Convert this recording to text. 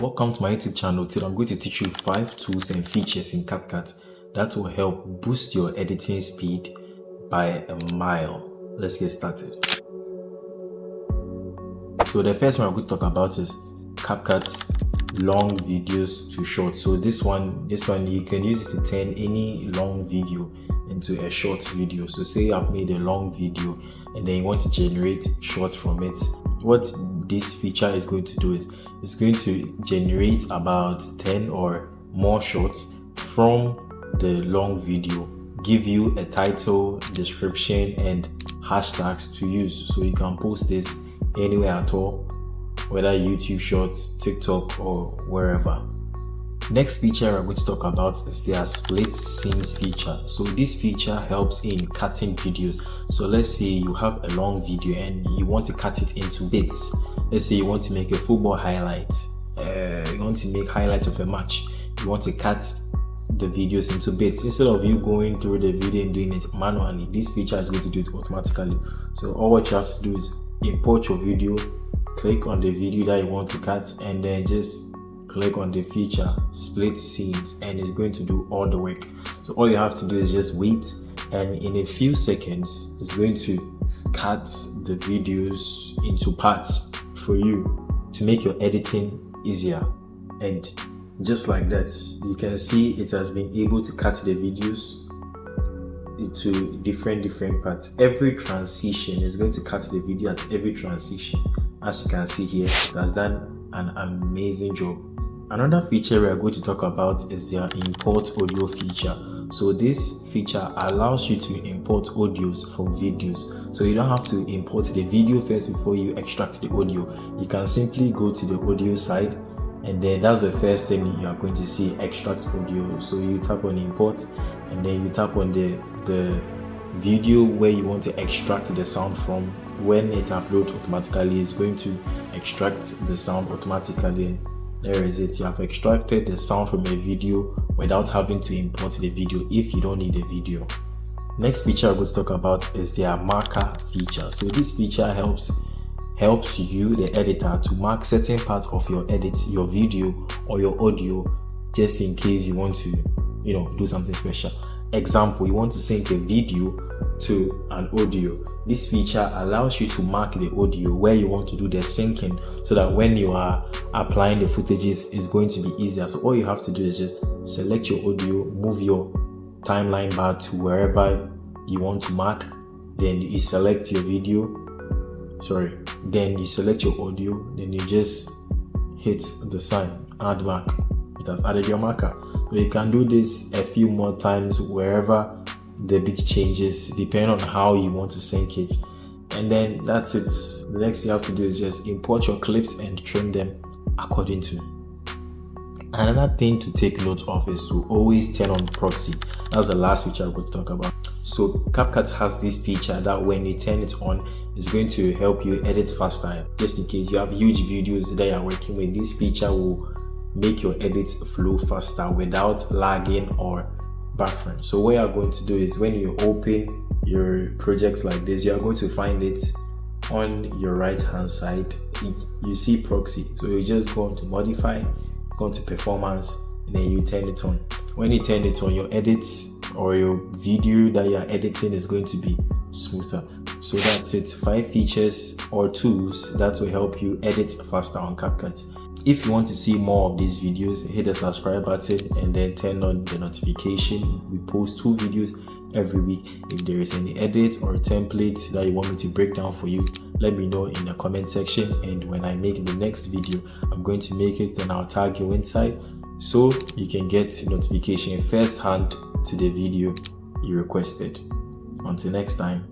Welcome to my YouTube channel. Today I'm going to teach you 5 tools and features in CapCut that will help boost your editing speed by a mile. Let's get started. So the first one I'm going to talk about is CapCut's long videos to short. So this one you can use it to turn any long video into a short video. So say I've made a long video and then you want to generate shorts from it. What this feature is going to do is it's going to generate about 10 or more shorts from the long video, give you a title, description, and hashtags to use. So you can post this anywhere at all, whether YouTube Shorts, TikTok, or wherever. Next feature I'm going to talk about is their split scenes feature. So this feature helps in cutting videos. So let's say you have a long video and you want to cut it into bits. Let's say you want to make a football highlight. You want to make highlights of a match. You want to cut the videos into bits. Instead of you going through the video and doing it manually, this feature is going to do it automatically. So all what you have to do is import your video, click on the video that you want to cut, and then just click on the feature split scenes, and it's going to do all the work. So all you have to do is just wait, and in a few seconds it's going to cut the videos into parts for you to make your editing easier. And just like that, you can see it has been able to cut the videos into different parts. Every transition is going to cut the video at every transition. As you can see here, it has done an amazing job. Another feature we are going to talk about is their import audio feature. So this feature allows you to import audios from videos. So you don't have to import the video first before you extract the audio. You can simply go to the audio side, and then that's the first thing you are going to see, extract audio. So you tap on import, and then you tap on the video where you want to extract the sound from. When it uploads automatically, it's going to extract the sound automatically. There is it. You have extracted the sound from a video without having to import the video if you don't need a video. Next feature I'm going to talk about is their marker feature. So this feature helps you, the editor, to mark certain parts of your edit, your video or your audio, just in case you want to, do something special. Example, you want to sync a video to an audio. This feature allows you to mark the audio where you want to do the syncing, so that when you are applying the footages, it's going to be easier. So all you have to do is just select your audio, move your timeline bar to wherever you want to mark, then you select your then you select your audio, then you just hit the sign, add mark. It has added your marker. So you can do this a few more times wherever the beat changes, depending on how you want to sync it. And then that's it. The next thing you have to do is just import your clips and trim them according to. Another thing to take note of is to always turn on proxy. That's the last feature I'm going to talk about. So CapCut has this feature that when you turn it on, it's going to help you edit faster. Just in case you have huge videos that you're working with, this feature will make your edits flow faster without lagging or buffering. So what you're going to do is when you open your projects like this, you are going to find it on your right hand side. You see proxy, so you just go to modify, go to performance, and then you turn it on. When you turn it on, your edits or your video that you're editing is going to be smoother. So that's it. 5 features or tools that will help you edit faster on CapCut. If you want to see more of these videos, hit the subscribe button and then turn on the notification. We post 2 videos every week. If there is any edit or template that you want me to break down for you, let me know in the comment section, and when I make the next video, I'm going to make it, then I'll tag you inside so you can get notification first hand to the video you requested. Until next time.